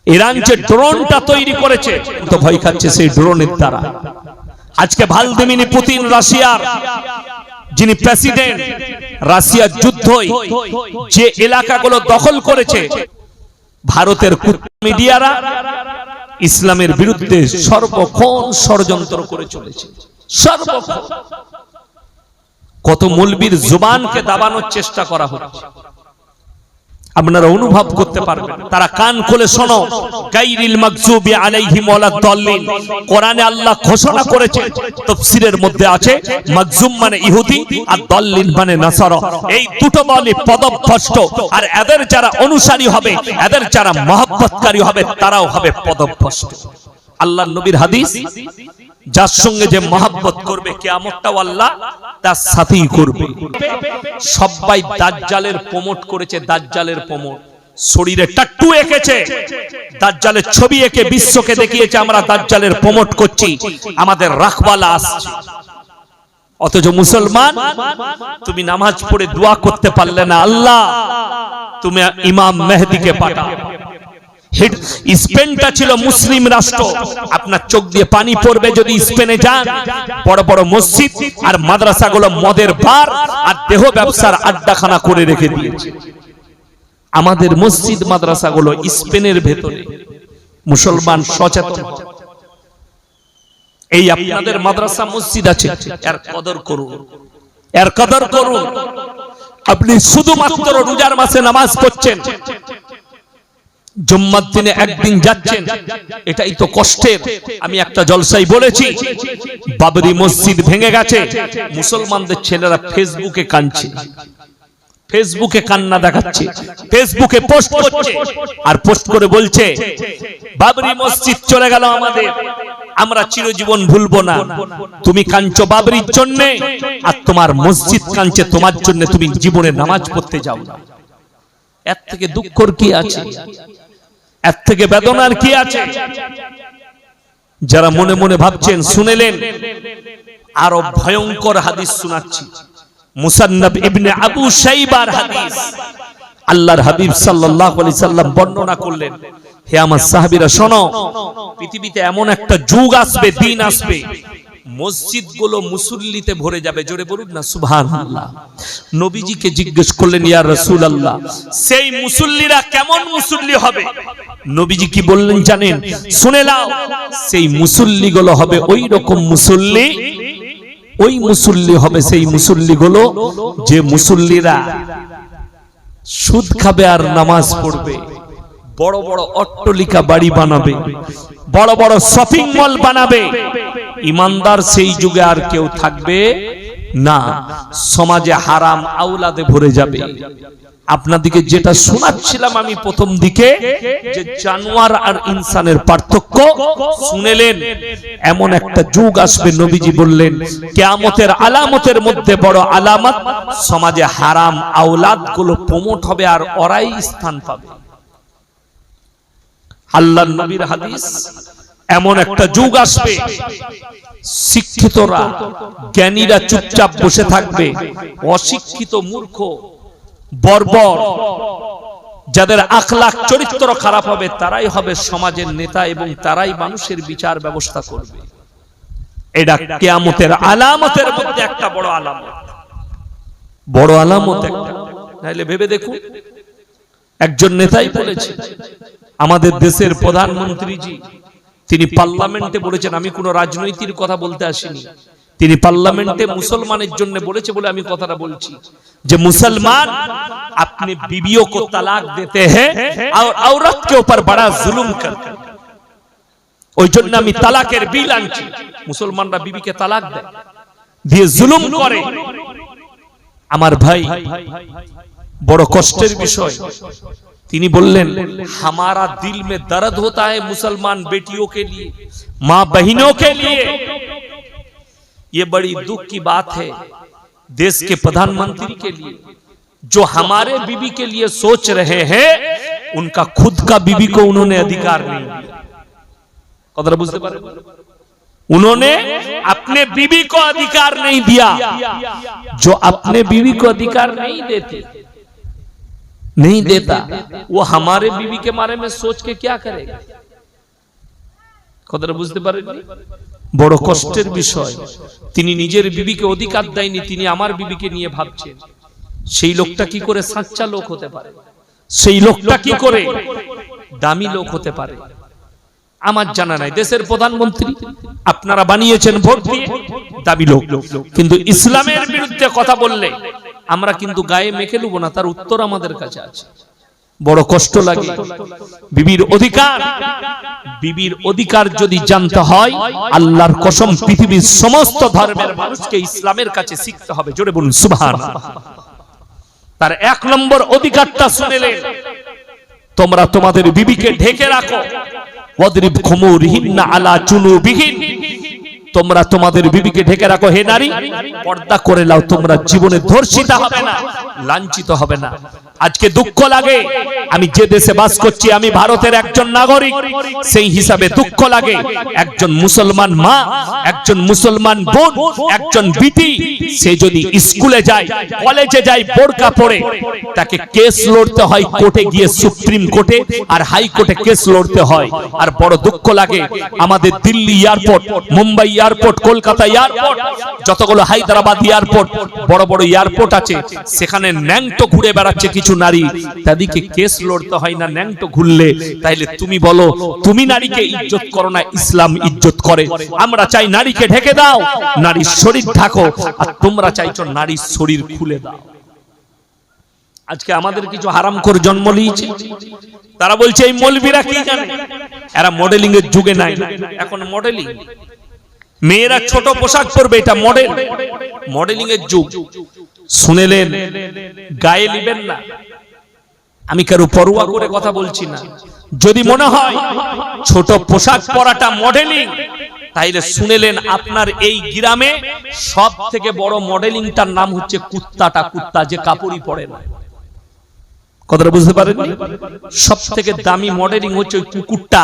Iran যে ড্রোনটা তৈরি করেছে তো ভয় খাচ্ছে সেই ড্রোনের দ্বারা। আজকে ভ্লাদিমির পুতিন রাশিয়ার যিনি প্রেসিডেন্ট, রাশিয়ার যুদ্ধই যে এলাকাগুলো দখল করেছে, ভারতের মিডিয়ারা ইসলামের বিরুদ্ধে সর্বক্ষণ ষড়যন্ত্র করে চলেছে। সর্বক্ষণ কত মৌলবীর জুবানকে দাবানোর চেষ্টা করা হচ্ছে, আপনারা অনুভব করতে পারবেন। তারা কান খুলে শোনো, গায়রিল মাগজুবি আলাইহিম ওয়ালাদ-দাল্লিন। কোরআনে আল্লাহ ঘোষণা করেছেন, তাফসীরের মধ্যে আছে মাগজুম মানে ইহুদি আর দাল্লিন মানে নাসারা। এই দুটো বলে পদভ্রষ্ট, আর এদের যারা অনুসারী হবে, এদের যারা মহব্বতকারী হবে, তারাও হবে পদভ্রষ্ট। আল্লাহর নবীর হাদিস, যার সঙ্গে যে মহব্বত করবে কিয়ামতটাও আল্লাহ তার সাথেই করবে। সবাই দাজ্জালের প্রমোট করেছে, দাজ্জালের প্রমোট, শরীরে টাট্টু এঁকেছে, দাজ্জালের ছবি এঁকে বিশ্বকে দেখিয়েছে আমরা দাজ্জালের প্রমোট করছি, আমাদের রাখওয়ালা আসছে। অথচ মুসলমান, তুমি নামাজ পড়ে দোয়া করতে পারলে না, আল্লাহ তুমি ইমাম মেহেদিকে পাঠাও। স্পেনটা ছিল মুসলিম রাষ্ট্র, আপনার চোখ দিয়ে পানি পড়বে যদি স্পেনে যান। বড় বড় মসজিদ আর মাদ্রাসাগুলো মদের বার আর দেহ ব্যবসার আড্ডাখানা করে রেখে দিয়েছে। আমাদের মসজিদ মাদ্রাসাগুলো স্পেনের ভেতরে। মুসলমান সচেতন, এই আপনাদের মাদ্রাসা মসজিদ আছে, এর কদর করুন, এর কদর করুন। আপনি শুধুমাত্র রোজার মাসে নামাজ পড়ছেন, জুম্মার দিনে একদিন যাচ্ছেন, এটাই তো কষ্টের। আমি একটা জলসায় বলেছি, বাবরি মসজিদ ভেঙে গেছে, মুসলমানদের ছেলেরা ফেসবুকে কাঁদছে, ফেসবুকে কান্না দেখাচ্ছে, ফেসবুকে পোস্ট করছে, আর পোস্ট করে বলছে বাবরি মসজিদ চলে গেল আমাদের, আমরা চিরজীবন ভুলবো না। তুমি কাঁদছো বাবরির জন্য, আর তোমার মসজিদ কাঁদছে তোমার জন্য, তুমি জীবনে নামাজ পড়তে যাও না। এর থেকে দুঃখর কি আছে, এর থেকে বেদনার কি আছে? যারা মনে মনে ভাবছেন শুনেলেন, আরো ভয়ঙ্কর হাদিস শোনাচ্ছি। মুসান্নাফ ইবনে আবু শাইবার হাদিস, আল্লাহর হাবিব সাল্লাল্লাহু আলাইহি সাল্লাম বর্ণনা করলেন, হে আমার সাহাবীরা শোনো, পৃথিবীতে এমন একটা যুগ আসবে, দিন আসবে, মসজিদগুলো মুসল্লিতে ভরে যাবে। জোরে বলুন না সুবহানাল্লাহ। নবীজিকে জিজ্ঞেস করলেন, ইয়া রাসূলুল্লাহ, সেই মুসল্লিরা কেমন মুসল্লি হবে? নবীজি কি বললেন জানেন? শুনে নাও, সেই মুসল্লিগুলো হবে ওই রকম মুসল্লি, ওই মুসল্লি হবে সেই মুসল্লিগুলো যে মুসল্লিরা সুদ খাবে আর নামাজ পড়বে, বড় বড় অট্টালিকা বাড়ি বানাবে, বড় বড় শপিং মল বানাবে। ইমানদার সেই যুগে আর কেউ থাকবে না, সমাজে হারাম আওলাদে ভরে যাবে। আপনাদেরকে যেটা শোনাচ্ছিলাম আমি প্রথম দিকে, যে জানোয়ার আর ইনসানের পার্থক্য শুনেলেন। এমন একটা যুগ আসবে, নবীজি বললেন কিয়ামতের আলামতের মধ্যে বড় আলামত, সমাজে হারাম আওলাদ গুলো প্রমোট হবে আর ওরাই স্থান পাবে। আল্লাহর নবীর হাদিস, এমন একটা যুগ আসবে, শিক্ষিতরা জ্ঞানীরা চুপচাপ বসে থাকবে, অশিক্ষিত মূর্খ বর্বর যাদের আখলাক চরিত্র খারাপ হবে, তারাই হবে সমাজের নেতা এবং তারাই মানুষের বিচার ব্যবস্থা করবে। এটা কিয়ামতের আলামতের মধ্যে একটা বড় আলামত, বড় আলামত একটা। নাইলে ভেবে দেখুন, একজন নেতাই বলেছে, আমাদের দেশের প্রধানমন্ত্রীজি, তিনি পার্লামেন্টে বলেছেন, আমি কোনো রাজনৈতিক কথা বলতে আসিনি, তিনি পার্লামেন্টে মুসলমানের জন্য বলেছে বলে আমি কথাটা বলছি, যে মুসলমান अपने बीवियों को तलाक देते हैं और औरत के ऊपर बड़ा जुल्म करते हैं। ওই জন্য আমি তালাকের বিল আনছি। মুসলমানরা বিবিকে তালাক দেয়, দিয়ে জুলুম করে। আমার ভাই, বড় কষ্টের বিষয়। তিনি বললেন, हमारा दिल में दर्द होता है मुसलमान बेटियों के लिए, माँ बहनों के लिए। ये बड़ी दुख की बात है देश के प्रधानमंत्री के लिए, जो हमारे बीबी के लिए सोच रहे हैं, उनका खुद का बीबी को उन्होंने अधिकार नहीं दिया। कदर बुझते पारे, उन्होंने अपने बीबी को अधिकार नहीं दिया। जो अपने बीबी को अधिकार नहीं देते, नहीं देता, वो हमारे बीवी के बारे में सोच के क्या करेगा? কথাটা বুঝতে পারেননি? বড় কষ্টের বিষয়। তিনি নিজের বিবিকে অধিকার দেয়নি, তিনি আমার বিবিকে নিয়ে ভাবছেন। সেই লোকটা কি করে সাচ্চা লোক হতে পারে? সেই লোকটা কি করে দামি লোক হতে পারে? আমার জানা নাই। দেশের প্রধানমন্ত্রী আপনারা বানিয়েছেন ভোট দিয়ে দামি লোক, কিন্তু ইসলামের বিরুদ্ধে কথা বললে আমরা কিন্তু গায়ে মেখে নেব না, তার উত্তর আমাদের কাছে আছে। বড় কষ্ট লাগে। বিবির অধিকার যদি জানতে হয়, আল্লাহর কসম পৃথিবীর সমস্ত ধর্মের মানুষকে ইসলামের কাছে শিখতে হবে। জোরে বলুন সুবহানাল্লাহ। তার এক নম্বর অধিকারটা শুনেলেন, তোমরা তোমাদের বিবিকে ঢেকে রাখো। ওয়াদরিব খুমুরিহিন্না আলা জুনুবিহিন, তোমরা তোমাদের বিবিকে ঢেকে রাখো। হে নারী, পর্দা করে নাও, তোমরা জীবনে ধর্ষিতা হবে না, লাঞ্ছিত হবে না। আজকে দুঃখ লাগে, আমি যে দেশে বাস করছি, আমি ভারতের একজন নাগরিক, সেই হিসাবে দুঃখ লাগে একজন মুসলমান মা, একজন মুসলমান বোন, একজন বিটি, সে যদি স্কুলে যায়, কলেজে যায় বোরকা পরে, তাকে কেস লড়তে হয় কোর্টে গিয়ে, সুপ্রিম কোর্টে আর হাই কোর্টে কেস লড়তে হয়। আর বড় দুঃখ লাগে আমাদের Delhi airport, Mumbai airport, Kolkata airport, যতগুলো হায়দ্রাবাদ এয়ারপোর্ট, বড় বড় এয়ারপোর্ট আছে, সেখানে ন্যাংটো ঘুরে বেড়াচ্ছে কিছু নারী, তাদেরকে কেস লড়তে হয় না ন্যাংটো ঘুরলে। তাইলে তুমি বলো, তুমি নারীকে ইজ্জত করো না, ইসলাম ইজ্জত করে? আমরা চাই নারীকে ঢেকে দাও, নারীর শরীর ঢাকো, আর তোমরা চাইছো নারীর শরীর খুলে দাও। আজকে আমাদের কিছু হারামখোর জন্ম নিয়েছে, তারা বলছে এই মৌলবীরা কি জানে, এরা মডেলিং এর যুগে নাই। এখন মডেলিং, মেয়েরা ছোট পোশাক পরবে, এটা মডেল, মডেলিং এর যুগ। শুনেলেন, গায়ে নিবেন না। আমি কারো পরোয়া করে কথা বলছি না। যদি মনে হয় ছোট পোশাক পরাটা মডেলিং, তাইলে শুনেলেন আপনার এই গ্রামে সব থেকে বড় মডেলিংটার নাম হচ্ছে কুত্তাটা। কুত্তা যে কাপড়ই পরে না, কথাটা বুঝতে পারেন? সব থেকে দামি মডেলিং হচ্ছে ওই কুকুরটা,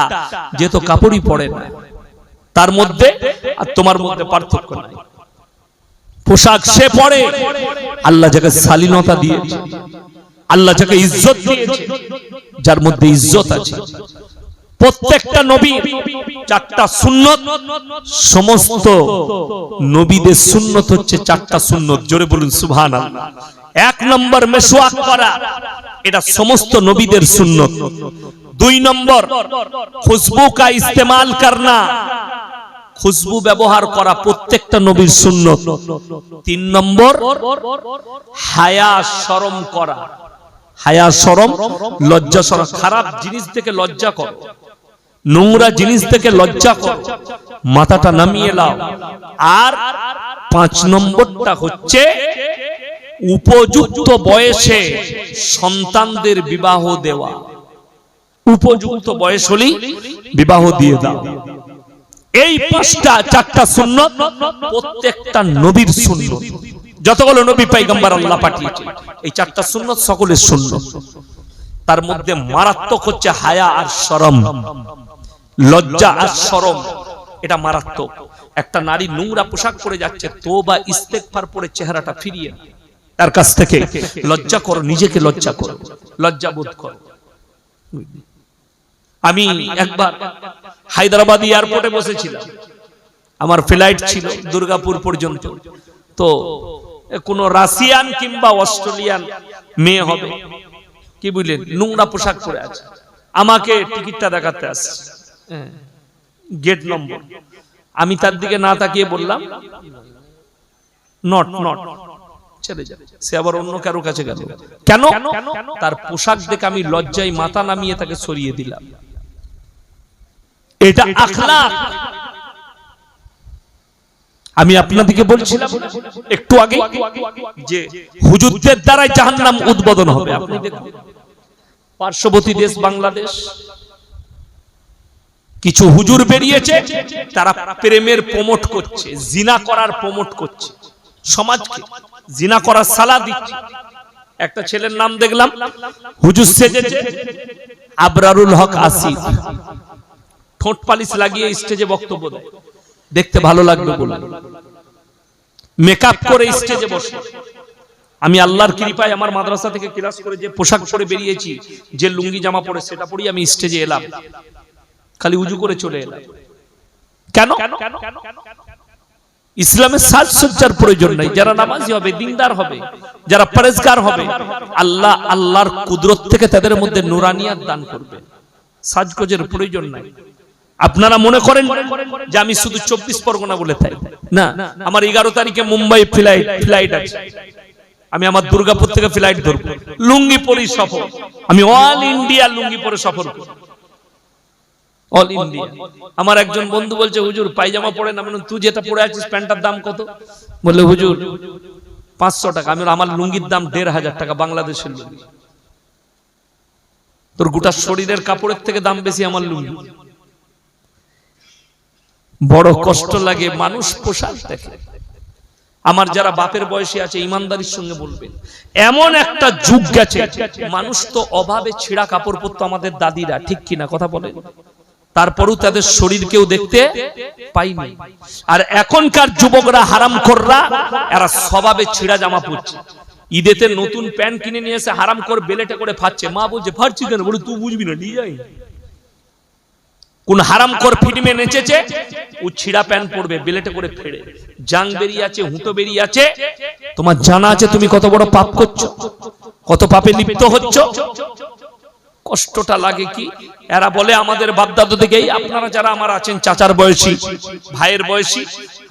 যে তো কাপড়ই পরে না। তার মধ্যে আর তোমার মধ্যে পার্থক্য নাই। পোশাক সে পরে, আল্লাহ যাকে শালীনতা দিয়েছে, আল্লাহ যাকে ইজ্জত দিয়েছে, যার মধ্যে ইজ্জত আছে। প্রত্যেকটা নবী চারটা সুন্নত, সমস্ত নবীদের সুন্নত হচ্ছে চারটা সুন্নত। জোরে বলুন সুবহানাল্লাহ। এক নম্বর মেসওয়াক করা, এটা সমস্ত নবীদের সুন্নত। দুই নম্বর খুশবু কা ইস্তেমাল করনা, খুশবু ব্যবহার করা প্রত্যেকটা নবীর সুন্নত। তিন নম্বর হায়া শরম করা, হায়া শরম, লজ্জা শরম। খারাপ জিনিস থেকে লজ্জা করো, নোংরা জিনিস থেকে লজ্জা করো, মাথাটা নামিয়ে নাও। আর পাঁচ নম্বরটা হচ্ছে উপযুক্ত বয়সে সন্তানদের বিবাহ দেওয়া। উপযুক্ত বয়স হলেই বিবাহ দিয়ে দাও। এই পাঁচটা, চারটা সুন্নত প্রত্যেকটা নবীর সুন্নত। যতগুলো নবী পয়গম্বর আল্লাহ পাঠিয়েছে, এই চারটা সুন্নত সকলের সুন্নত। তার মধ্যে মারাত্মক হচ্ছে হায়া আর শরম, লজ্জা আর শরম, এটা মারাত্মক। একটা নারী নোংরা পোশাক পরে যাচ্ছে, তওবা ইস্তেগফার পরে চেহারাটা ফিরিয়ে তার কাছ থেকে লজ্জা করো, নিজেকে লজ্জা করো, লজ্জা বোধ করো। আমি একবার হায়দ্রাবাদ এয়ারপোর্টে বসেছিলাম, আমার ফ্লাইট ছিল দুর্গাপুর পর্যন্ত। তো কোন রাশিয়ান কিংবা অস্ট্রেলিয়ান মেয়ে হবে, কি বুঝলেন, নোংরা পোশাক পরে আছে, আমাকে টিকিটটা দেখাতে আসছে, গেট নম্বর। আমি তার দিকে না তাকিয়ে বললাম নট নট, ছেড়ে যাবে। সে আবার অন্য কারো কাছে গেল। কেন? তার পোশাক দেখে আমি লজ্জায় মাথা নামিয়ে তাকে সরিয়ে দিলাম। এটা আখলাক। আমি আপনাদেরকে বলছিলাম একটু আগে যে হুজুরদের দ্বারাই জাহান্নাম উদ্বোধন হবে। আপনি দেখুন পার্শ্ববর্তী দেশ বাংলাদেশ, কিছু হুজুর বেরিয়েছে, তারা প্রেমের প্রমোট করছে, জিনা করার প্রমোট করছে, সমাজকে জিনা করার সালা দিচ্ছে। একটা ছেলের নাম দেখলাম, হুজুর সেজেছে, আবরারুল হক আসিফ, ঠোঁট পালিশ লাগিয়ে স্টেজে বক্তব্য দেয়, দেখতে ভালো লাগলো বলে মেকআপ করে স্টেজে বসে। আমি আল্লাহর কৃপায় আমার মাদ্রাসা থেকে ক্লাস করে যে পোশাক পরে বেরিয়েছি, যে লুঙ্গি জামা পরে সেটা পরেই আমি স্টেজে এলাম, খালি উজু করে চলে এলাম। কেন? ইসলামের সাজসজ্জার প্রয়োজন নাই। যারা নামাজি হবে, দিনদার হবে, যারা পরেজগার হবে, আল্লাহ আল্লাহর কুদরত থেকে তাদের মধ্যে নুরানিয়াত দান করবে। সাজগোজের প্রয়োজন নাই। আপনারা মনে করেন যে আমি শুধু 24 পরগনা বলে থাকি না, আমার 11 তারিখে মুম্বাই ফ্লাইট আছে, আমি আমার দুর্গাপুর থেকে ফ্লাইট ধরব, লুঙ্গি পরে সফর, আমি অল ইন্ডিয়া লুঙ্গি পরে সফর করব, অল ইন্ডিয়া। আমার একজন বন্ধু বলছে, হুজুর পায়জামা পরে না, তুই যেটা পরে আছিস প্যান্টার দাম কত? বললে হুজুর 500 টাকা। আমি আমার লুঙ্গির দাম 1500 টাকা, বাংলাদেশের লুঙ্গি। তোর গোটা শরীরের কাপড়ের থেকে দাম বেশি আমার লুঙ্গি। বড় কষ্ট লাগে মানুষ পোশাক দেখে। আমার যারা বাপের বয়সী আছে ইমানদারির সঙ্গে বলবেন, এমন একটা যুগ গেছে, মানুষ তো অভাবে ছেঁড়া কাপড় পরতো আমাদের দাদিরা, ঠিক কিনা কথা বলেন? তারপরও তাদের শরীর কেউ দেখতে পাইনি। আর এখনকার যুবকরা হারামখোররা, এরা স্বভাবে ছেঁড়া জামা পরছে। ঈদেতে নতুন প্যান্ট কিনে নিয়ে এসে হারামখোর বেলেটে করে ফাচ্ছে। মা বলছে ফাটছি কেন? বলে তুই বুঝবি না, নিয়ে যাই। কোন হারামখোর ফিল্মে নেচেছে, ও ছিড়া প্যান্ট পরবে, বেলেটে করে ফেড়ে, জাং বেরিয়ে আছে, হুঁটো বেরিয়ে আছে। তোমার জানা আছে তুমি কত বড় পাপ করছো, কত পাপে লিপ্ত হচ্ছ? কষ্টটা লাগে কি? এরা বলে আমাদের বাপদাদু থেকেই, আপনারা যারা আমার আছেন চাচার বয়সী, ভাইয়ের বয়সী,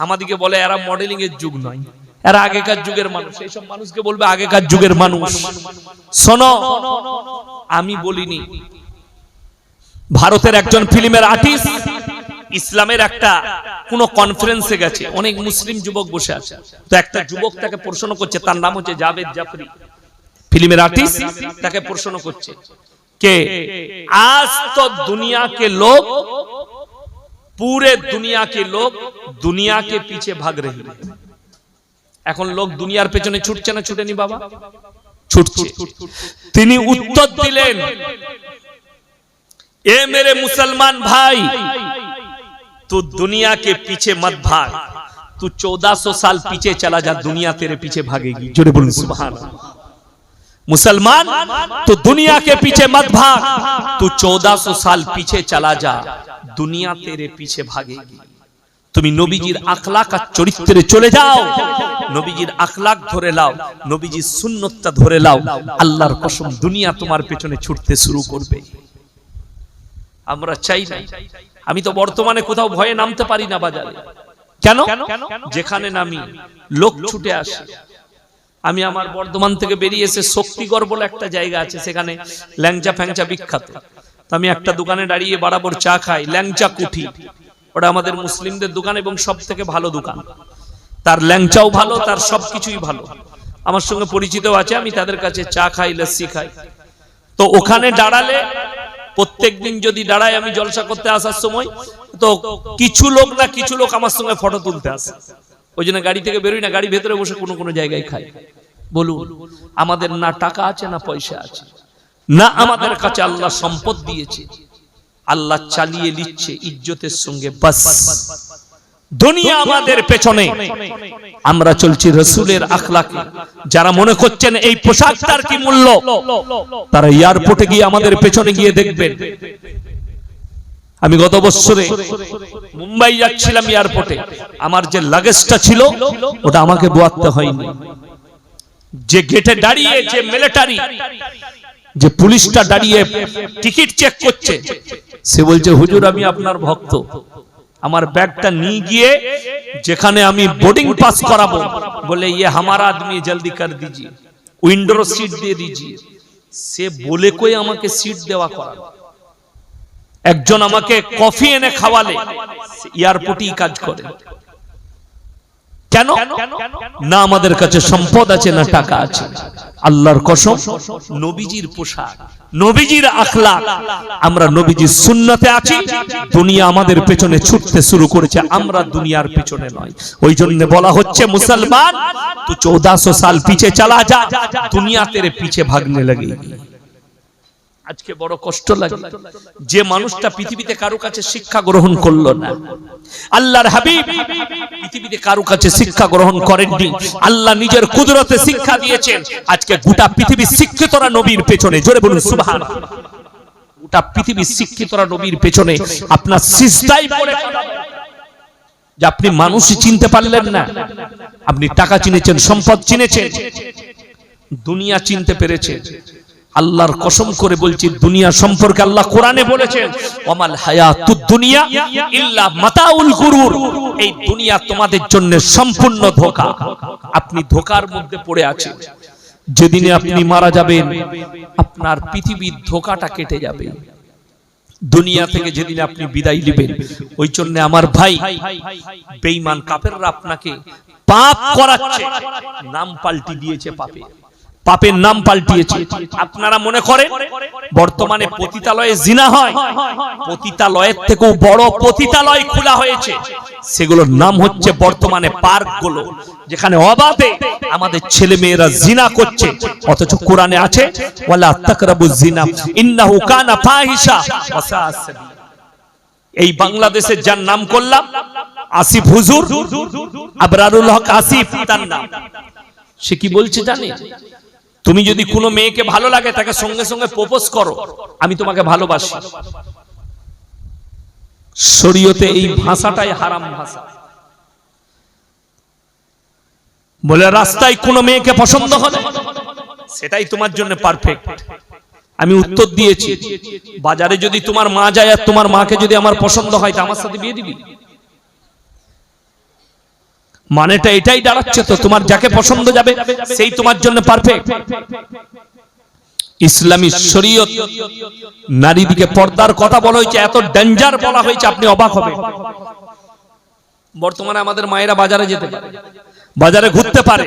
আমাদেরকে বলে এরা মডেলিং এর যুগ নয়, এরা আগেকার যুগের মানুষ। এইসব মানুষকে বলবে আগেকার যুগের মানুষ। শোনো, আমি বলিনি। ভারতের একজন ফিল্মের আর্টিস্ট ইসলামের একটা কোন কনফারেন্সে গেছে, অনেক মুসলিম যুবক বসে আছে, তো একটা যুবক তাকে প্রশ্ন করছে, তার নাম হচ্ছে জাভেদ জাফরি, ফিল্মের আর্টিস্ট। তাকে প্রশ্ন করছে कि आज तो दुनिया के लोग, पूरे दुनिया के लोग दुनिया के पीछे भाग रही है। এখন লোক দুনিয়ার পেছনে ছুটছে না ছুটেনি বাবা? ছুটছে। তিনি উত্তর দিলেন, ए मेरे मुसलमान भाई, तू दुनिया के पीछे मत भाग, तू 1400 साल पीछे चला जा, दुनिया तेरे पीछे भागेगी। जोरे बोलूं सुभान अल्लाह। मुसलमान, तो दुनिया के पीछे मत भाग, तू 1400 साल पीछे चला जा, दुनिया तेरे पीछे भागेगी। তুমি নবীজির আখলাক আর চরিত্রে চলে যাও, নবীজির আখলাক ধরে নাও, নবীজির সুন্নতটা ধরে নাও, আল্লাহর কসম দুনিয়া তোমার পেছনে ছুটতে শুরু করবে। আমরা চাই না। আমি তো বর্তমানে কোথাও ভয়ে নামতে পারি না বাজারে। কেন? যেখানে নামি লোক ছুটে আসে। আমি আমার বর্ধমান থেকে বেরিয়ে এসে শক্তিগড় বলে একটা জায়গা আছে, সেখানে ল্যাংচা ফ্যাংচা বিখ্যাত। তো আমি একটা দোকানে দাঁড়িয়ে বরাবর চা খাই, ল্যাংচা কুঠি। ওটা আমাদের মুসলিমদের দোকান এবং সব থেকে ভালো দোকান। তার ল্যাংচাও ভালো, তার সবকিছুই ভালো। আমার সঙ্গে পরিচিত আছে, আমি তাদের কাছে চা খাই, লস্যি খাই। তো ওখানে দাঁড়ালে প্রত্যেকদিন যদি দাঁড়াই আমি জলসা করতে আসার সময়, তো কিছু লোক আমার সঙ্গে ফটো তুলতে আসে। ওই জন্য গাড়ি থেকে বেরোই না, গাড়ি ভেতরে বসে কোনো কোনো জায়গায় খাই। বলুন, আমাদের না টাকা আছে না পয়সা আছে, না আমাদের কাছে আল্লাহ সম্পদ দিয়েছে, আল্লাহ চালিয়ে নিচ্ছে ইজ্জতের সঙ্গে। বাস দুনিয়া আমাদের পেছনে, আমরা চলছি রসুলের আখলাকে। যারা মনে করছেন এই পোশাকটার কি মূল্য, তারা এয়ারপোর্টে গিয়ে আমাদের পেছনে গিয়ে দেখবেন। আমি গত বছরে মুম্বাই যাচ্ছিলাম, এয়ারপোর্টে আমার যে লাগেজটা ছিল ওটা আমাকে বোয়াতে হয়নি। যে গেটে দাঁড়িয়ে, যে মিলিটারি, যে পুলিশটা দাঁড়িয়ে টিকিট চেক করছে, সে বলছে হুজুর আমি আপনার ভক্ত, আমার ব্যাগটা নিয়ে গিয়ে যেখানে আমি বোর্ডিং পাস করাবো, বলে ইয়ে হামারা আদমি জলদি কর দিজিয়ে, উইন্ডোর সিট দিয়ে দিজিয়ে। সে বলে কই আমাকে সিট দেওয়া করালো। একজন আমাকে কফি এনে খাওয়ালে, এয়ারপোর্টেই কাজ করে। কেন? না আমাদের কাছে সম্পদ আছে, না টাকা আছে। আল্লাহর কসম, নবীজির পোশাক, নবীজির আখলাক, আমরা নবীজির সুন্নতে আছি। দুনিয়া আমাদের পেছনে ছুটতে শুরু করেছে, আমরা দুনিয়ার পেছনে নয়। ওই জন্য বলা হচ্ছে মুসলমান, তু 1400 সাল পিছে চলা যা, দুনিয়া তেরে পিছে ভাগনে लगेगी। আজকে বড় কষ্ট লাগে যে মানুষটা পৃথিবীতে কারো কাছে শিক্ষা গ্রহণ করলো না। আল্লাহর হাবিব পৃথিবীতে কারো কাছে শিক্ষা গ্রহণ করেননি, আল্লাহ নিজের কুদরতে শিক্ষা দিয়েছেন। আজকে গোটা পৃথিবীর শিক্ষিতরা নবীর পেছনে, জোরে বলুন সুবহানাল্লাহ, গোটা পৃথিবীর শিক্ষিতরা নবীর পেছনে আপনার সিজদায় পড়ে যে আপনি মানুষই চিনতে পারলেন না, আপনি টাকা চিনেছেন, সম্পদ চিনেছেন, দুনিয়া চিনতে পেরেছেন। আল্লাহর কসম করে বলছি, দুনিয়া সম্পর্কে আল্লাহ কোরআনে বলেছেন, ওয়ামাল হায়াতুদ দুনিয়া ইল্লা মাতাউল গুরুর, এই দুনিয়া তোমাদের জন্য সম্পূর্ণ ধোঁকা। আপনি ধোঁকার মধ্যে পড়ে আছেন। যেদিনে আপনি মারা যাবেন, আপনার পৃথিবীর ধোঁকাটা কেটে যাবে। দুনিয়া থেকে যেদিন আপনি বিদায় নেবেন, ওই জন্য আমার ভাই, বেঈমান কাফেররা আপনাকে পাপ করাচ্ছে, নাম পাল্টি দিয়েছে পাপে, পাপের নাম পাল্টিয়েছে। আপনারা মনে করেন বর্তমানে পতিতালয়ে জিনা হয়, পতিতালয়ের থেকেও বড় পতিতালয় খোলা হয়েছে, সেগুলোর নাম হচ্ছে বর্তমানে পার্কগুলো, যেখানে অবাধে আমাদের ছেলে মেয়েরা জিনা করছে। অথচ কোরআনে আছে ওয়ালা তাকরাবুজ জিনা ইন্নাহু কানা ফাহিশা ওয়া সাআ সাবিলা। এই বাংলাদেশের যার নাম করলাম আসিফ হুজুর, আবরারুল হক আসিফ তার নাম, সে কি বলছে জানে? তুমি যদি কোনো মেয়েকে ভালো লাগে, তাকে সঙ্গে সঙ্গে প্রপোজ করো, আমি তোমাকে ভালোবাসি। শরীয়তে এই ভাষাটাই হারাম ভাষা। বলে রাস্তায় কোনো মেয়েকে পছন্দ হলে সেটাই তোমার জন্য পারফেক্ট। আমি উত্তর দিয়েছি, বাজারে যদি তোমার মা যায় আর তোমার মাকে যদি আমার পছন্দ হয়, তা আমার সাথে বিয়ে দিবি? মানেটা এটাই দাঁড়াচ্ছে তো, তোমার যাকে পছন্দ যাবে সেই তোমার জন্য পারফেক্ট। ইসলামী শরীয়ত নারীদিকে পর্দার কথা বলা হয়েছে, এত ডেঞ্জার বলা হয়েছে, আপনি অবাক হবেন। বর্তমানে আমাদের মায়েরা বাজারে যেতে পারে, বাজারে ঘুরতে পারে,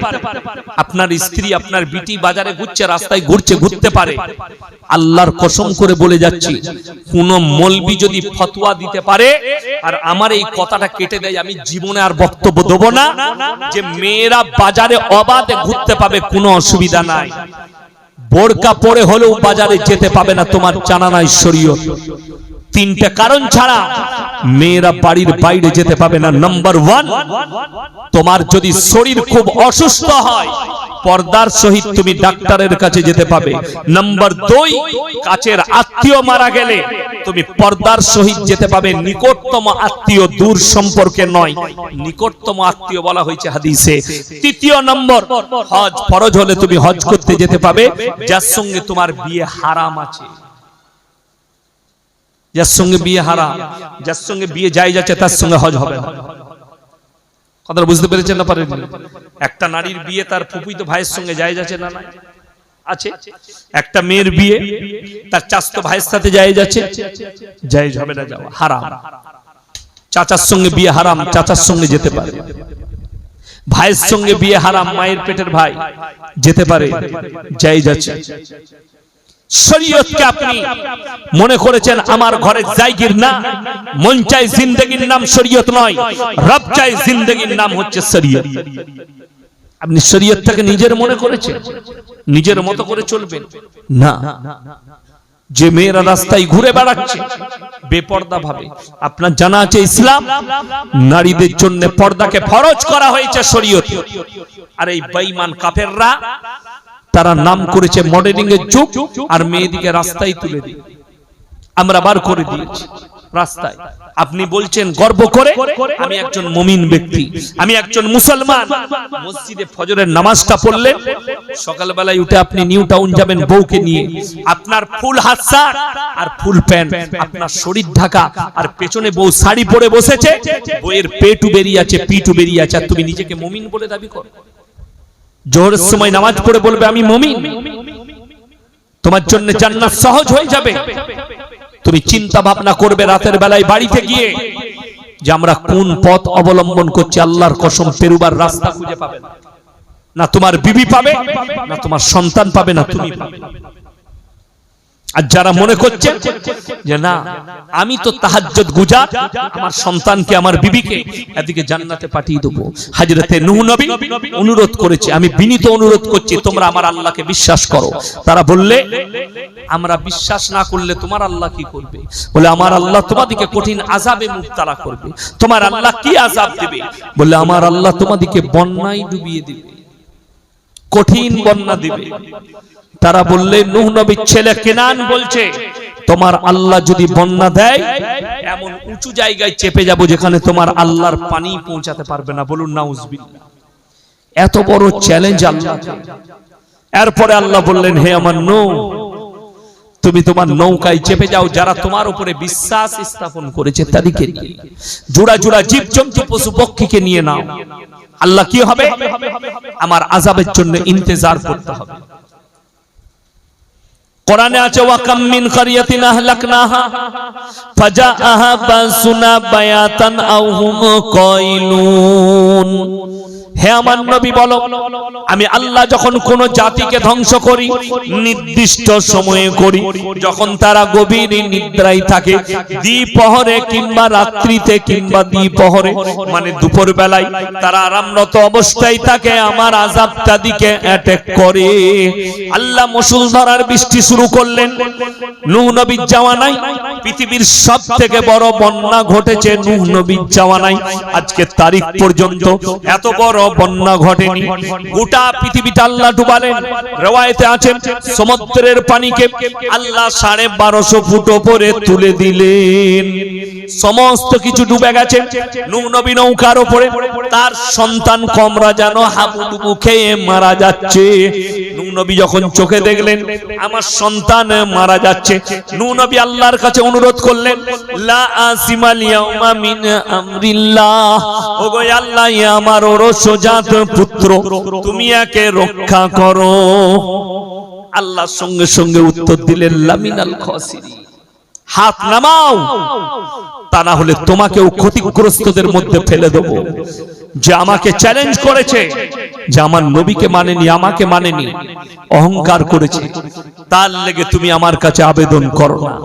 আপনার স্ত্রী আপনার বিটি বাজারে ঘুরছে, রাস্তায় ঘুরছে, ঘুরতে পারে। আল্লাহর কসম করে বলে যাচ্ছি, কোন মৌলবি যদি ফতোয়া দিতে পারে আর আমার এই কথাটা কেটে দেয়, আমি জীবনে আর বক্তব্য দেব না যে মেয়েরা বাজারে অবাধে ঘুরতে পাবে, কোনো অসুবিধা নাই। বোরকা পরে হলেও বাজারে যেতে পাবে না, তোমার জানা নাই শরীয়ত। তিনটা কারণ ছাড়া মেয়েরা বাড়ির বাইরে যেতে পাবে না। নাম্বার 1, তোমার যদি শরীর খুব অসুস্থ হয়, পর্দার সহিত তুমি ডাক্তারের কাছে যেতে পাবে। নাম্বার 2, কাছের আত্মীয় মারা গেলে তুমি পর্দার সহিত যেতে পাবে। নিকটতম আত্মীয়, দূর সম্পর্কে নয়, নিকটতম আত্মীয় বলা হয়েছে হাদিসে। তৃতীয় নম্বর, হজ ফরজ হলে তুমি হজ করতে যেতে পাবে, যার সঙ্গে তোমার বিয়ে হারাম আছে। যার সঙ্গে বিয়ে হারাম, যার সঙ্গে বিয়ে জায়েজ আছে, তার সঙ্গে হজ হবে না। কথাটা বুঝতে পেরেছেন না পারেন? একটা নারীর বিয়ে তার ফুফুইতো ভাইয়ের সঙ্গে জায়েজ আছে না? নাই আছে। একটা মেয়ের বিয়ে তার চাচাতো ভাইয়ের সাথে জায়েজ আছে, জায়েজ হবে না, যাওয়া হারাম। চাচার সঙ্গে বিয়ে হারাম, চাচার সঙ্গে যেতে পারে। ভাইয়ের সঙ্গে বিয়ে হারাম, মায়ের পেটের ভাই যেতে পারে, জায়েজ আছে। শরীয়তকে আপনি মনে করেছেন আমার ঘরের জায়গির না, মন চাই জিন্দেগির নাম শরীয়ত নয়, রব চাই জিন্দেগির নাম হচ্ছে শরীয়ত। আপনি শরীয়তটাকে নিজের মনে করেছেন, নিজের মতো করে চলবেন না। যে মেয়েরা রাস্তায় ঘুরে বেড়াচ্ছে বেপর্দা ভাবে, আপনার জানা আছে ইসলাম নারীদের জন্য পর্দাকে ফরজ করা হয়েছে শরীয়ত। আর এই বেঈমান কাফেররা তারা নাম করেছে মডেলিং এর যুগ, আর মেয়েদিকে রাস্তায় তুলে দিয়ে আমরা বার করে দিয়েছি রাস্তায়। আপনি বলছেন গর্ব করে, আমি একজন মুমিন ব্যক্তি, আমি একজন মুসলমান। মসজিদে ফজরের নামাজটা পড়লেন, সকালবেলায় উঠে আপনি নিউ টাউন যাবেন বউকে নিয়ে, আপনার ফুল হাত শার্ট আর ফুল প্যান্ট, আপনার শরীর ঢাকা, আর পেছনে বউ শাড়ি পরে বসেছে, বউয়ের পেটু বেরিয়ে আছে, পিঠু বেরিয়ে আছে, আর তুমি নিজেকে মুমিন বলে দাবি করো। জোহরের সময় নামাজ পড়ে বলবে আমি মুমিন, তোমার জন্য জান্নাত সহজ হয়ে যাবে। তুমি চিন্তা ভাবনা করবে রাতের বেলায় বাড়িতে গিয়ে যে আমরা কোন পথ অবলম্বন করছি। আল্লাহর কসম পেরুবার রাস্তা খুঁজে পাবে না, না তোমার বিবি পাবে, না তোমার সন্তান পাবে, না তুমি পাবে। আর যারা মনে করছে যে না আমি তো তাহাজ্জুদ গুজার, আমার সন্তানকে আমার বিবিকে এদিকে জান্নাতে পাঠিয়ে দেব, হযরতে নূহ নবী অনুরোধ করেছে, আমি বিনীত অনুরোধ করছি তোমরা আমার আল্লাহকে বিশ্বাস করো। তারা বললে আমরা বিশ্বাস না করলে তোমার আল্লাহ কি করবে? বলে আমার আল্লাহ তোমাদেরকে কঠিন আযাবে মুবতালা করবে। তোমার আল্লাহ কি আযাব দেবে? বলে আমার আল্লাহ তোমাদেরকে বন্যায় ডুবিয়ে দেবে, কঠিন বন্যা দিবে। তারা বললে নূহ নবীর ছেলে কেনান বলছে তোমার আল্লাহ যদি বন্যা দেয় এমন উঁচু জায়গায় চেপে যাব যেখানে তোমার আল্লাহর পানি পৌঁছাতে পারবে না। বলুন নাউজুবিল্লাহ। এত বড় চ্যালেঞ্জ আল্লাহ। এরপরে আল্লাহ বললেন হে আমার নূহ তুমি তোমার নৌকায় চেপে যাও, যারা তোমার উপরে বিশ্বাস স্থাপন করেছে তাদেরকে নিয়ে, জোড়া জোড়া জীবজন্তু পশু পক্ষীকে নিয়ে নাও। আল্লাহ কি হবে? আমার আযাবের জন্য ইন্তজার করতে হবে। কোরআনে আছে ওয়াকাম মিন কারিয়াতিন আহলাকনাহা ফাজাআহা বাসুনা বায়াতান আও হুম কাইলুন। হে আমার নবী বলো, আমি আল্লাহ যখন কোন জাতিকে ধ্বংস করি নির্দিষ্ট সময়ে করি, যখন তারা গভীর নিদ্রায় থাকে, দ্বিপ্রহরে কিংবা রাত্রিতে কিংবা দ্বিপ্রহরে মানে দুপুর বেলায় তারা আরামরত অবস্থায় থাকে, আমার আযাব তাদিকে অ্যাটাক করে। আল্লাহ মুষলধারার বৃষ্টি শুরু করলেন। নূহ নবীর জামানায় পৃথিবীর সবথেকে বড় বন্যা ঘটেছে নূহ নবীর জামানায়। আজকের তারিখ পর্যন্ত এত বড় বন্যা ঘটেনি। গোটা পৃথিবীটা আল্লাহ ডুবালেন। রওয়ায়েতে আছে সমুদ্রের পানিকে আল্লাহ 1250 ফুট উপরে তুলে দিলেন। সমস্ত কিছু ডুবে গেছে। নূহ নবী নৌকার উপরে, তার সন্তান কমরা যেন হাবুডুবু খেয়ে মারা যাচ্ছে। নূহ নবী যখন চোখে দেখলেন আমার সন্তান মারা যাচ্ছে, নূহ নবী আল্লাহর কাছে অনুরোধ করলেন লা আসিমাল ইয়াউমা মিন আমরিল্লাহ, ওগো আল্লাহ আমার ওরসজাত পুত্র তুমি একে রক্ষা করো। আল্লাহ সঙ্গে সঙ্গে উত্তর দিলেন লামিনাল খাসিরিন, হাত নামাও, তা না হলে তোমাকেও ক্ষতিগ্রস্তদের মধ্যে ফেলে দেব। যে আমাকে চ্যালেঞ্জ করেছে, যে আমার নবীকে মানেনি, আমাকে মানেনি, অহংকার করেছে, তার লেগে তুমি আমার কাছে আবেদন করো না।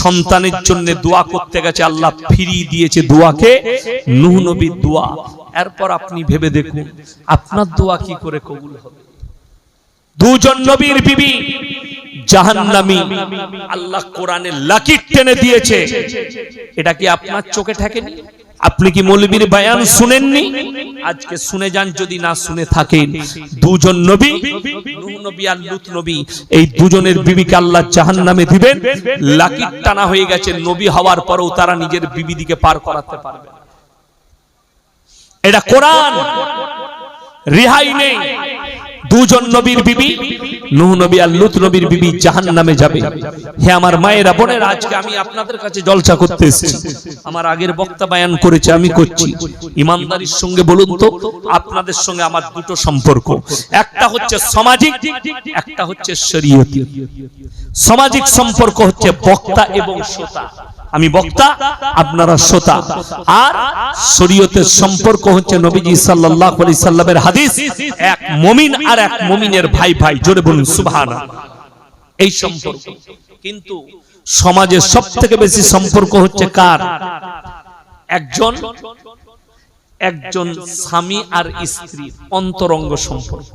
সন্তানের জন্য দোয়া করতে গেছে, আল্লাহ ফিরিয়ে দিয়েছে দোয়াকে, নূহ নবীর দোয়া। এরপর আপনি ভেবে দেখুন আপনার দোয়া কি করে কবুল হবে। দুজন নবীর বিবি জাহান্নামী, আল্লাহ কোরআনে লাকির টেনে দিয়েছে। এটা কি আপনার চোখে ঠেকেনি? আপনি কি মৌলবীর বয়ান শুনেননি? আজকে শুনে যান যদি না শুনে থাকেন। দুজন নবী, নূহ নবী আর লূত নবী, এই দুজনের বিবিকে আল্লাহ জাহান্নামে দিবেন। লাকির টানা হয়ে গেছে, নবী হওয়ার পরেও তারা নিজের বিবি দিকে পার করাতে পারবে না। এটা কোরআন, রেহাই নেই। দুজন নবীর বিবি, নূহ নবী আর লূত নবীর বিবি জাহান্নামে যাবে। হে আমার মায়েরা বোনেরা, আজকে আমি আপনাদের কাছে জলসা করতে এসেছি। আমার আগের বক্তা বয়ান করেছে, আমি করছি। ইমানদারির সঙ্গে বলুন তো, আপনাদের সঙ্গে আমার দুটো সম্পর্ক, একটা হচ্ছে সামাজিক, একটা হচ্ছে শরীয়তি। সামাজিক সম্পর্ক হচ্ছে বক্তা এবং শ্রোতা। আমি বক্তা, আপনারা শ্রোতা। আর শরীয়তের সম্পর্ক হচ্ছে নবীজি সাল্লাল্লাহু আলাইহি সাল্লামের হাদিস, এক মুমিন আর এক মুমিনের ভাই ভাই। জোরে বলুন সুবহানাল্লাহ। এই সম্পর্ক কিন্তু সমাজের সবথেকে বেশি সম্পর্ক হচ্ছে কার? একজন স্বামী আর স্ত্রীর অন্তরঙ্গ সম্পর্ক।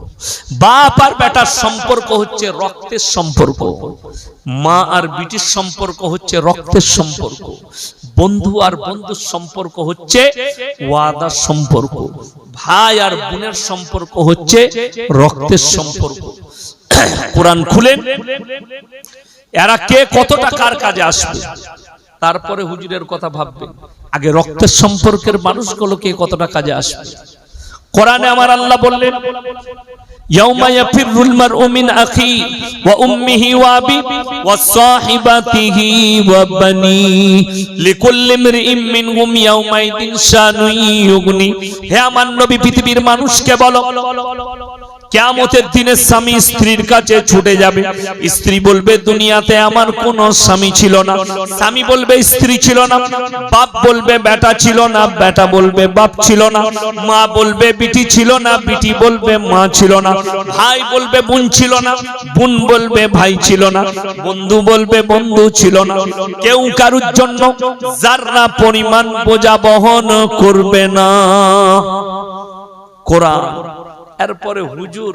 বাপ আর বেটার সম্পর্ক হচ্ছে রক্তের সম্পর্ক। মা আর বিটির সম্পর্ক হচ্ছে রক্তের সম্পর্ক। বন্ধু আর বন্ধুর সম্পর্ক হচ্ছে ওয়াদার সম্পর্ক। ভাই আর বোনের সম্পর্ক হচ্ছে রক্তের সম্পর্ক। কোরআন খুলেন, এরা কে কতটা কার কাজে আসবে, তারপরে হুজুরের কথা ভাববেন। আগে রক্তের সম্পর্কের মানুষগুলো কে কতটা কাজে আসবে। কোরআনে আমার আল্লাহ বললেন ইয়াউমা ইয়াফিরুল মারউ মিন আখি ওয়া উম্মিহি ওয়া আবি ওয়া সাহিবাতিহি ওয়া বানি লিকুল্লি ইমরিইম মিনহুম ইয়াউমাইদিন শানুন ইউগনি। হে আমার নবী পৃথিবীর মানুষকে বলো, কিয়ামতের দিনে স্বামী স্ত্রীর কাছে ছুটে যাবে, স্ত্রী বলবে দুনিয়াতে আমার কোনো স্বামী ছিল না, স্বামী বলবে স্ত্রী ছিল না, বাপ বলবে বেটা ছিল না, বেটা বলবে বাপ ছিল না, মা বলবে বিটি ছিল না, বিটি বলবে মা ছিল না, ভাই বলবে বোন ছিল না, বোন বলবে ভাই ছিল না, বন্ধু বলবে বন্ধু ছিল না। কেউ কারুর জন্য যারা পরিমাণ বোঝা বহন করবে না। কোরআন। এরপরে হুজুর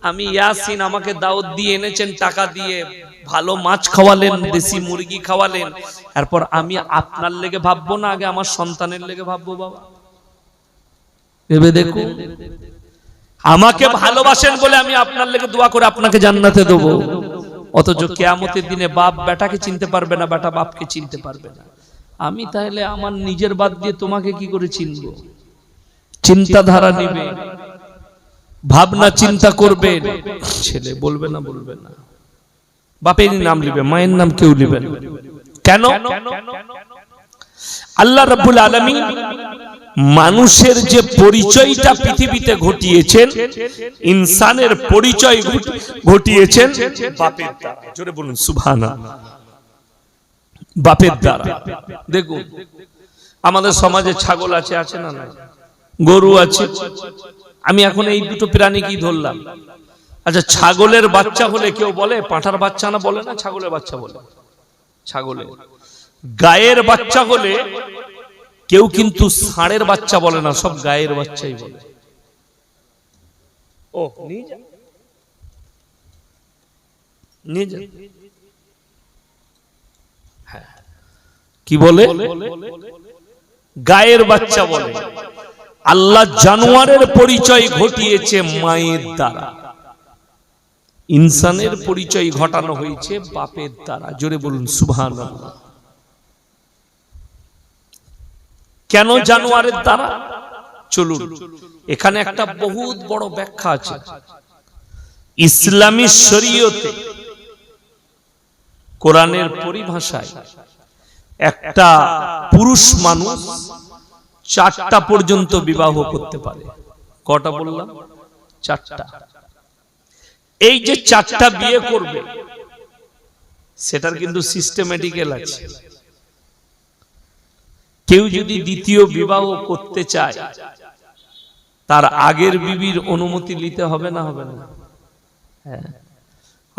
আমি ইয়াসিন, আমাকে দাওয়াত দিয়ে এনেছেন, টাকা দিয়ে ভালো মাছ খাওয়ালেন, দেশি মুরগি খাওয়ালেন, এরপর আমি আপনার লেগে ভাববো না, আগে আমার সন্তানের লেগে ভাববো? বাবা ভেবে দেখুন, আমাকে ভালোবাসেন বলে আমি আপনার লেগে দোয়া করে আপনাকে জান্নাতে দেবো, অথচ কিয়ামতের দিনে বাপ বেটাকে চিনতে পারবে না, বেটা বাপকে চিনতে পারবে না। আমি তাহলে আমার নিজের বাদ দিয়ে তোমাকে কি করে চিনবো? চিন্তাধারা নিবে, ভাবনা চিন্তা করবে, ছেলে বলবে না, বলবে না, বাপের নাম লিবে, মায়ের নাম কেউ লিবে না। কেন? আল্লাহ রাব্বুল আলামিন মানুষের যে পরিচয়টা পৃথিবীতে ঘটিয়েছেন, ইনসানের পরিচয় ঘটিয়েছেন বাপের দ্বারা। জোরে বলুন সুবহানাল্লাহ। বাপের দ্বারা। দেখুন আমাদের সমাজে ছাগল আছে, আছে না? গরু আছে। আমি এখন এই দুটো প্রাণী কি ধরলাম। আচ্ছা, ছাগলের বাচ্চা হলে কেউ বলে পাঁঠার বাচ্চা না, বলে না? ছাগলের বাচ্চা বলে। ছাগলের গায়ের বাচ্চা হলে কেউ কিন্তু ষাঁড়ের বাচ্চা বলে না, সব গায়ের বাচ্চাই বলে। ও নিয়ে যা, নিয়ে যা। হ্যাঁ, কি বলে? গায়ের বাচ্চা বলে। আল্লাহ জানোয়ারের পরিচয় ঘটিয়েছে মায়ের দ্বারা, ইনসানের পরিচয় ঘটানো হয়েছে বাপের দ্বারা। জোরে বলুন সুবহানাল্লাহ। কেন জানোয়ারের দ্বারা? চলুন, এখানে একটা বহুত বড় ব্যাখ্যা আছে। ইসলামী শরীয়তে, কোরআনের পরিভাষায় একটা পুরুষ মানুষ 4টা পর্যন্ত বিবাহ করতে পারে। কটা বললাম? 4টা। এই যে 4টা বিয়ে করবে, সেটার কিন্তু সিস্টেমেটিক্যাল আছে। কেউ যদি দ্বিতীয় বিবাহ করতে চায়, তার আগের বিবির অনুমতি নিতে হবে না? হবে না? হ্যাঁ,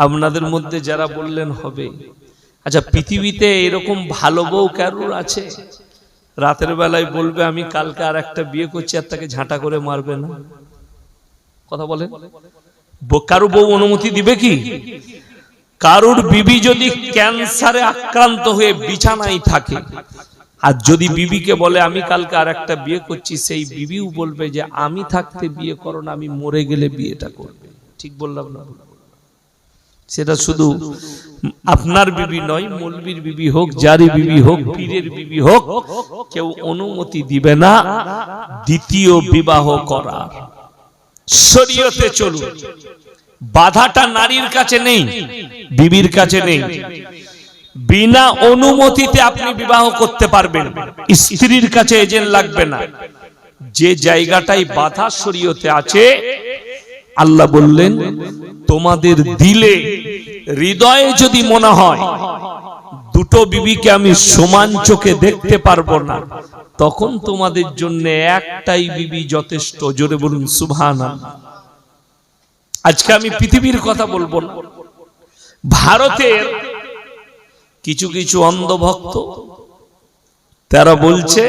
আপনাদের মধ্যে যারা বললেন হবে। আচ্ছা, পৃথিবীতে এরকম ভালো বউ কারুর আছে? রাতের বেলায় বলবে আমি কালকে আর একটা বিয়ে করছি, আর তাকে ঝাঁটা করে মারবে না? কথা বলেন। কারো বউ অনুমতি দিবে কি? কারুর বিবি যদি ক্যান্সারে আক্রান্ত হয়ে বিছানায় থাকে, আর যদি বিবিকে বলে আমি কালকে আর একটা বিয়ে করছি, সেই বিবিও বলবে যে আমি থাকতে বিয়ে করো না, আমি মরে গেলে বিয়েটা করবে। ঠিক বললাম না? সেটা শুধু আপনার বিবি নয়, মৌলবীর বিবি হোক, জারি বিবি হোক, পীরের বিবি হোক, কেউ অনুমতি দিবে না দ্বিতীয় বিবাহ করার। শরীয়তে চলুন, বাধাটা নারীর কাছে নেই, বিবির কাছে নেই। বিনা অনুমতিতে আপনি বিবাহ করতে পারবেন, স্ত্রীর কাছে এজেন্ট লাগবে না। যে জায়গাটাই বাধা শরীয়তে আছে, আল্লাহ বললেন তোমাদের দিলে, হৃদয়ে যদি মনে হয় দুটো বিবিকে আমি সমান চোখে দেখতে পারবো না, তখন তোমাদের জন্য একটাই বিবি যথেষ্ট। জোরে বলুন সুবহানাল্লাহ। আজকে আমি পৃথিবীর কথা বলবো না, ভারতের কিছু কিছু অন্ধভক্ত তারা বলছে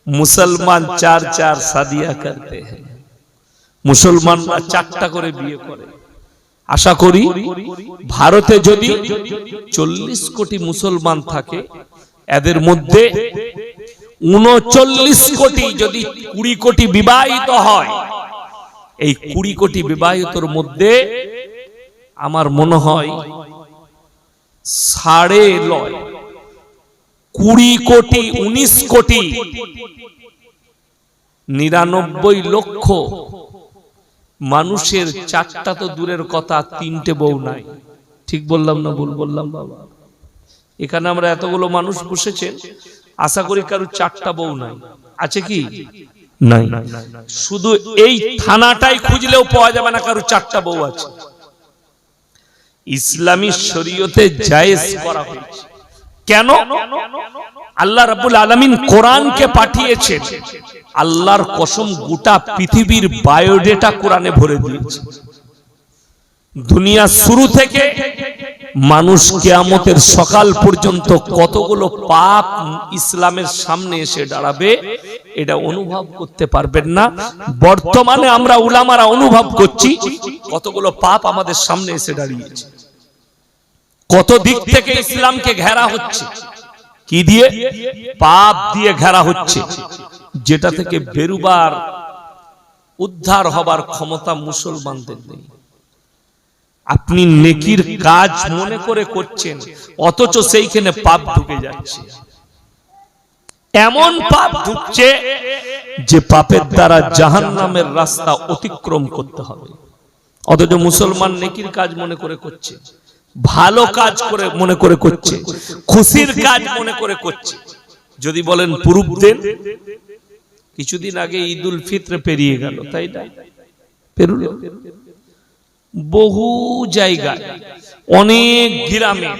মুসলমান 4 শাদিয়া করতে হ্যাঁ, মুসলমানরা 4টা করে বিয়ে করে। আশা করি ভারতে যদি 40 কোটি মুসলমান থাকে, এদের মধ্যে 39 কোটি, যদি 20 কোটি বিবাহিত হয়, এই 20 কোটি বিবাহিতর মধ্যে আমার মনে হয় 20 কোটি 19 কোটি 99 লক্ষ মানুষের 4টা তো দূরের কথা, 3টে বউ নাই। ঠিক বললাম না ভুল বললাম? বাবা, এখানে আমরা এতগুলো মানুষ বসেছেন, আশা করি কারো 4টা বউ নাই। আছে কি? নাই। শুধু এই থানাটাই খুঁজলেও পাওয়া যাবে না কারো 4টা বউ আছে। ইসলামী শরীয়তে জায়েজ করা হয়েছে। কেন? আল্লাহ রাব্বুল আলামিন কোরআনকে পাঠিয়েছেন, আল্লাহর কসম গোটা পৃথিবীর বায়োডেটা কোরআনে ভরে দিয়েছে। দুনিয়া শুরু থেকে মানুষ কিয়ামতের সকাল পর্যন্ত কতগুলো পাপ ইসলামের সামনে এসে দাঁড়াবে এটা অনুভব করতে পারবেন না। বর্তমানে আমরা উলামারা অনুভব করছি কতগুলো পাপ আমাদের সামনে এসে দাঁড়িয়েছে। কত দিক থেকে ইসলামকে ঘেরা হচ্ছে, কি দিয়ে? পাপ দিয়ে ঘেরা হচ্ছে, যেটা থেকে বেরুবার উদ্ধার হবার ক্ষমতা মুসলমানদের নেই। আপনি নেকির কাজ মনে করে করছেন, অথচ সেইখানে পাপ ঢুকে যাচ্ছে। এমন পাপ ঢুকছে যে পাপের দ্বারা জাহান্নামের রাস্তা অতিক্রম করতে হবে, অথচ মুসলমান নেকির কাজ মনে করে করছে, ভালো কাজ করে মনে করে করছে, খুশির কাজ মনে করে করছে। যদি বলেন প্রুফ দেন, কিছুদিন আগে ঈদুল ফিত্র পেরিয়ে গেল, তাই না? পেরুল বহু জায়গায়, অনেক গ্রামে।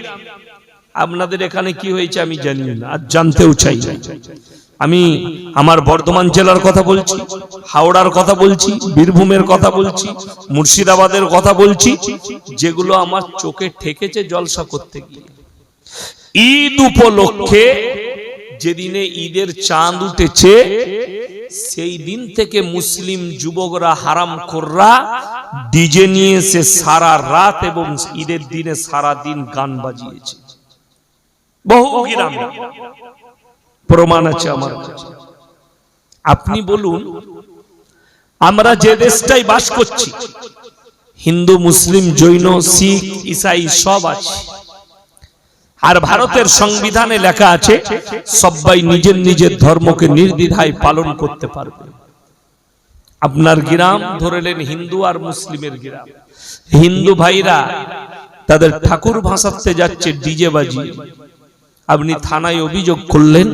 আপনাদের এখানে কি হয়েছে আমি জানি না, আর জানতেও চাই না। আমি আমার বর্ধমান জেলার কথা বলছি, হাওড়ার কথা বলছি, বীরভূমের কথা বলছি, মুর্শিদাবাদের কথা বলছি, যেগুলো আমার চোখে ঠেকেছে জলসা করতে গিয়ে। ঈদ উপলক্ষে যেদিনে ঈদের চাঁদ উঠেছে, সেই দিন থেকে মুসলিম যুবকরা, হারামখোররা ডিজে নিয়ে এসে সারা রাত এবং ঈদের দিনে সারা দিন গান বাজিয়েছে। বহু গ্রামে প্রমাণ আছে আমার কাছে। আপনি বলুন, আমরা যে দেশটাই বাস করছি, হিন্দু, মুসলিম, জৈন, শিখ, ঈসাই সব আছে। আর ভারতের সংবিধানে লেখা আছে সবাই নিজের নিজের ধর্মকে নির্দ্বিধায় পালন করতে পারবে। আপনার গ্রাম ধরেলেন হিন্দু আর মুসলিমের গ্রাম, হিন্দু ভাইরা তাদের ঠাকুর ভাসাতে যাচ্ছে ডিজে বাজিয়ে। আপনি থানায় অভিযোগ করলেন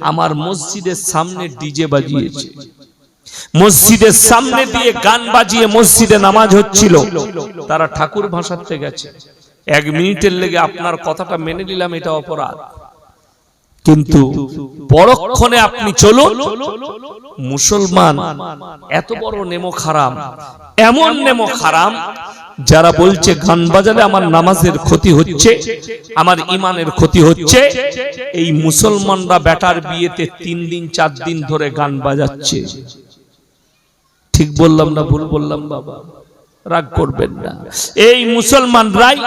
আমার মসজিদের সামনে ডিজে বাজিয়েছে, মসজিদের সামনে দিয়ে গান বাজিয়ে মসজিদে নামাজ হচ্ছিল, তারা ঠাকুর ভাসাতে গেছে। 1 মিনিটের লেগে আপনার কথাটা মেনে নিলাম, এটা অপরাধ। কিন্তু পরক্ষণে আপনি চলুন, মুসলমান এত বড় নেমো খারাম, এমন নেমো খারাম যারা বলছে গান বাজালে আমার নামাজের ক্ষতি হচ্ছে, আমার ইমানের ক্ষতি হচ্ছে। এই মুসলমানরা বেটার বিয়েতে 3 দিন 4 দিন ধরে গান বাজাচ্ছে। ঠিক বললাম না ভুল বললাম বাবা? রাগ করবেন না। এই মুসলমানরাই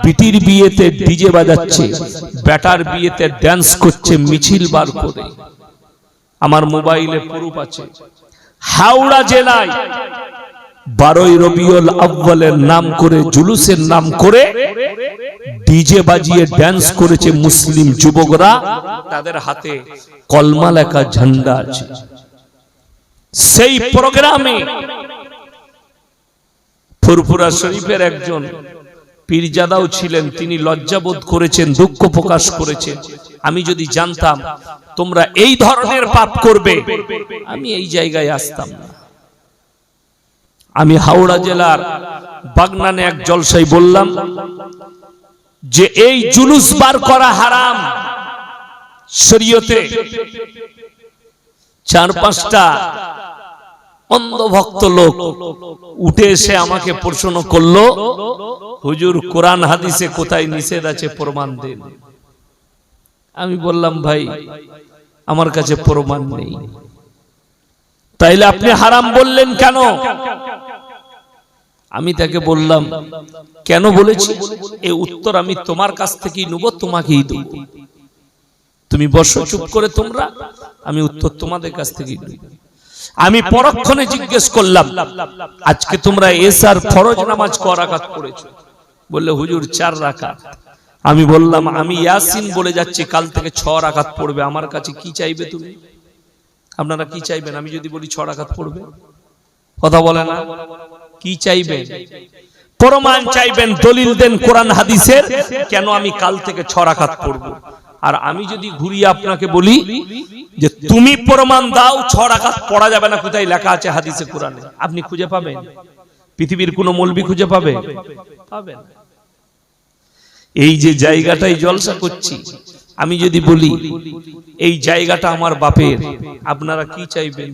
বিটির বিয়েতে ডিজে বাজাচ্ছে, বেটার বিয়েতে ড্যান্স করছে মিছিল বার করে। আমার মোবাইলে প্রুফ আছে। হাওড়া জেলায় 12ই রবিউল আউয়ালের নাম করে, জুলুসের নাম করে ডিজে বাজিয়ে ড্যান্স করেছে মুসলিম যুবকরা, তাদের হাতে কলমা লেখা ঝান্ডা আছে। সেই প্রোগ্রামে ফুরফুরা শরীফের একজন পীরজাদাও ছিলেন, তিনি লজ্জাবোধ করেছেন, দুঃখ প্রকাশ করেছেন। আমি যদি জানতাম তোমরা এই ধরনের পাপ করবে, আমি এই জায়গায় আসতাম না। আমি হাওড়া জেলার বাগনানে এক জলসায় বললাম যে এই জুলুস বার করা হারাম শরীয়তে। 4-5টা অন্ধভক্ত লোক উঠে এসে আমাকে প্রশ্ন করলো, হুজুর কোরআন হাদিসে কোথায় নিষেধ আছে প্রমাণ দেন। আমি বললাম ভাই আমার কাছে প্রমাণ নেই। তাইলে আপনি হারাম বললেন কেন? আমি তাকে বললাম কেন বলেছি এই উত্তর আমি তোমার কাছ থেকেই নেব, তোমাকেই দেব। তুমি বসো চুপ করে তোমরা, আমি উত্তর তোমাদের কাছ থেকেই নেব। আমি পরক্ষণে জিজ্ঞেস করলাম আজকে তোমরা এশার ফরজ নামাজ ক রাকাত পড়েছো? বললে হুজুর 4 রাকাত। আমি বললাম আমি ইয়াসিন বলে যাচ্ছি, কাল থেকে 6 রাকাত পড়বে। আমার কাছে কি চাইবে তুমি? আপনারা কি চাইবেন? আমি যদি বলি 6 রাকাত পড়বে, কথা বলে না? কি চাইবেন? প্রমাণ চাইবেন, দলিল দেন কোরআন হাদিসের, কেন আমি কাল থেকে 6 রাকাত পড়ব। আর আমি যদি ঘুরিয়ে আপনাকে বলি যে তুমি প্রমাণ দাও 6 রাকাত পড়া যাবে না, কোথায় লেখা আছে হাদিসে কোরআনে, আপনি খুঁজে পাবেন? পৃথিবীর কোন মৌলবি খুঁজে পাবে? পাবেন। এই যে জায়গাটাই জলসা করছি, আমি যদি বলি এই জায়গাটা আমার বাপের, আপনারা কি চাইবেন?